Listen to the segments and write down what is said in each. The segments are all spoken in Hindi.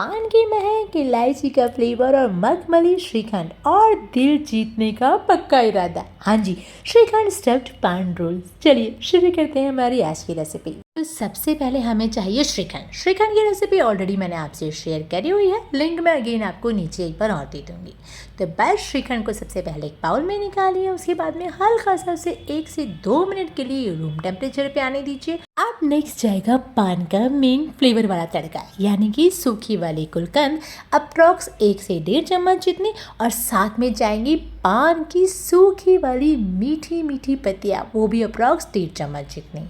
पान की महक, इलायची का फ्लेवर और मखमली श्रीखंड और दिल जीतने का पक्का इरादा। हाँ जी, श्रीखंड स्टफ्ड पान रोल। चलिए शुरू करते हैं हमारी आज की रेसिपी। तो सबसे पहले हमें चाहिए श्रीखंड। श्रीखंड की रेसिपी ऑलरेडी मैंने आपसे शेयर करी हुई है, लिंक मैं अगेन आपको नीचे एक बार और दे दूंगी। तो बस श्रीखंड को सबसे पहले एक बाउल में निकालिए, उसके बाद में हल्का सा उसे 1 से 2 मिनट के लिए रूम टेम्परेचर पे आने दीजिए। अब नेक्स्ट जाएगा पान का मेन फ्लेवर वाला तड़का, यानी कि सूखी वाली गुलकंद अप्रॉक्स 1 से 1.5 चम्मच जितनी, और साथ में जाएंगी पान की सूखी वाली मीठी मीठी पत्तियाँ, वो भी अप्रॉक्स 1.5 चम्मच जितनी।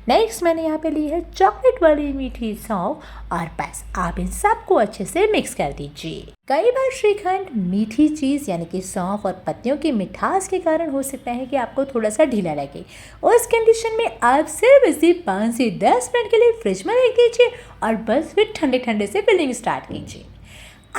नेक्स्ट मैंने यहाँ पे ली है चॉकलेट वाली मीठी सौंफ, और बस आप इन सबको अच्छे से मिक्स कर दीजिए। कई बार श्रीखंड मीठी चीज़ यानी कि सौंफ और पत्तियों की मिठास के कारण हो सकता है कि आपको थोड़ा सा ढीला लगे। उस कंडीशन में आप सिर्फ इसे 5 से 10 मिनट के लिए फ्रिज में रख दीजिए और बस फिर ठंडे ठंडे से फिलिंग स्टार्ट कीजिए।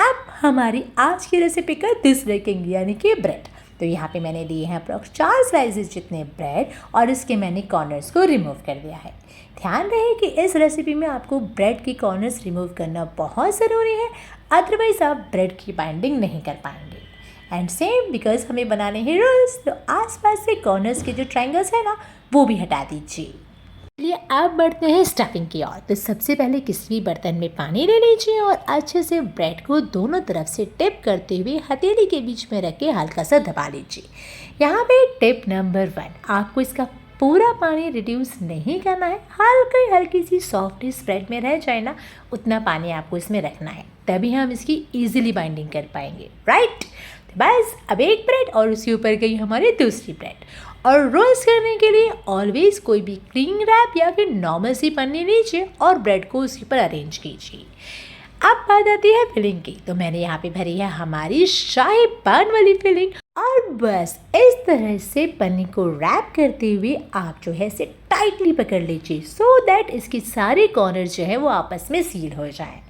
अब हमारी आज की रेसिपी का दूसरा किंग यानी कि ब्रेड। तो यहाँ पे मैंने लिए हैं अप्रॉक्स 4 स्लाइसेस जितने ब्रेड, और इसके मैंने कॉर्नर्स को रिमूव कर दिया है। ध्यान रहे कि इस रेसिपी में आपको ब्रेड की कॉर्नर्स रिमूव करना बहुत ज़रूरी है, अदरवाइज़ आप ब्रेड की बाइंडिंग नहीं कर पाएंगे। एंड सेम बिकॉज हमें बनाने हैं रोल्स, तो आसपास से कॉर्नर्स के जो ट्रायंगल्स है ना, वो भी हटा दीजिए। चलिए अब बढ़ते हैं स्टफिंग की ओर। तो सबसे पहले किसी भी बर्तन में पानी ले लीजिए और अच्छे से ब्रेड को दोनों तरफ से टिप करते हुए हथेली के बीच में रख के हल्का सा दबा लीजिए। यहाँ पे टिप नंबर 1, आपको इसका पूरा पानी रिड्यूस नहीं करना है, हल्की सी सॉफ्टनेस ब्रेड में रह जाए ना, उतना पानी आपको इसमें रखना है, तभी हम इसकी ईजिली बाइंडिंग कर पाएंगे, राइट। तो बस अब एक ब्रेड और उसके ऊपर गई हमारी दूसरी ब्रेड, और रोल्स करने के लिए ऑलवेज कोई भी क्लिंग रैप या फिर नॉर्मल सी पन्नी लीजिए और ब्रेड को उसके ऊपर अरेंज कीजिए। अब बात आती है फिलिंग की। तो मैंने यहाँ पे भरी है हमारी शाही पान वाली फिलिंग, और बस इस तरह से पन्नी को रैप करते हुए आप जो है इसे टाइटली पकड़ लीजिए, सो दैट इसके सारे कॉर्नर जो है वो आपस में सील हो जाए।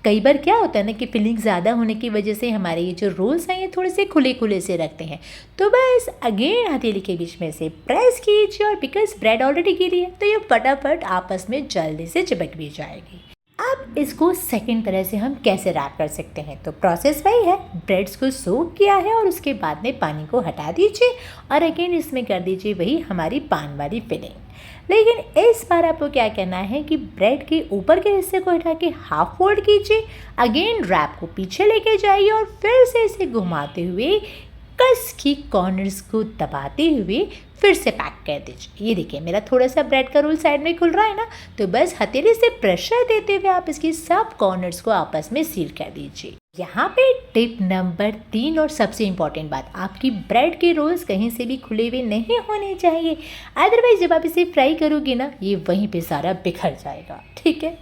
कई बार क्या होता है ना कि फिलिंग ज़्यादा होने की वजह से हमारे ये जो रोल्स हैं ये थोड़े से खुले खुले से रखते हैं, तो बस अगेन हथेली के बीच में से प्रेस कीजिए, और बिकॉज ब्रेड ऑलरेडी गीली है तो ये फटाफट आपस में जल्दी से चिपक भी जाएगी। अब इसको सेकंड तरह से हम कैसे रैप कर सकते हैं, तो प्रोसेस वही है। ब्रेड्स को सोक किया है और उसके बाद में पानी को हटा दीजिए और अगेन इसमें कर दीजिए वही हमारी पान वाली फिलिंग। लेकिन इस बार आपको क्या करना है कि ब्रेड के ऊपर के हिस्से को हटा के हाफ फोल्ड कीजिए, अगेन रैप को पीछे लेके जाइए और फिर से इसे घुमाते हुए कस की कॉर्नर्स को दबाते हुए फिर से पैक कर दीजिए। ये देखिए मेरा थोड़ा सा ब्रेड का रोल साइड में खुल रहा है ना, तो बस हथेली से प्रेशर देते हुए आप इसकी सब कॉर्नर्स को आपस में सील कर दीजिए। यहाँ पे टिप नंबर 3 और सबसे इम्पॉर्टेंट बात, आपकी ब्रेड के रोल्स कहीं से भी खुले हुए नहीं होने चाहिए, अदरवाइज जब आप इसे फ्राई करोगे ना ये वहीं पे सारा बिखर जाएगा, ठीक है।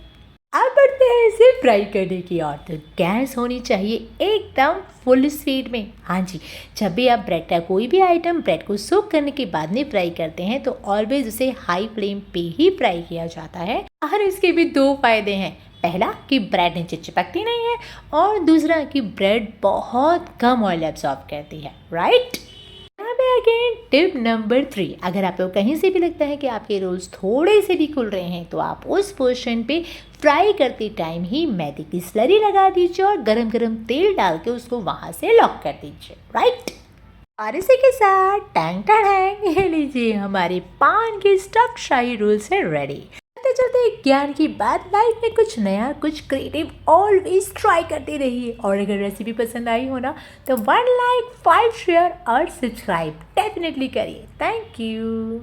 अब बढ़ते हैं इसे फ्राई करने की ओर। तो गैस होनी चाहिए एकदम फुल स्पीड में। हाँ जी, जब भी आप ब्रेड का कोई भी आइटम ब्रेड को सोक करने के बाद में फ्राई करते हैं तो ऑलवेज उसे हाई फ्लेम पे ही फ्राई किया जाता है, और इसके भी 2 फायदे हैं। पहला कि ब्रेड नीचे चिपकती नहीं है, और दूसरा कि ब्रेड बहुत कम ऑयल एब्जॉर्ब करती है, राइट। अगेन टिप नंबर 3, अगर आपको कहीं से भी लगता है कि आपके रोल्स थोड़े से भी खुल रहे हैं तो आप उस पोर्शन पे फ्राई करते टाइम ही मैदे की स्लरी लगा दीजिए और गरम गरम तेल डाल के उसको वहां से लॉक कर दीजिए, राइट। और इसी के साथ टैंग टैंग ये लीजिए हमारे पान के स्टफ्ड शाही रोल्स है रेडी। चलते ज्ञान की बात, लाइफ में कुछ नया कुछ क्रिएटिव ऑलवेज ट्राई करते रहिए, और अगर रेसिपी पसंद आई हो ना तो 1 लाइक 5 शेयर और सब्सक्राइब डेफिनेटली करिए। Thank you.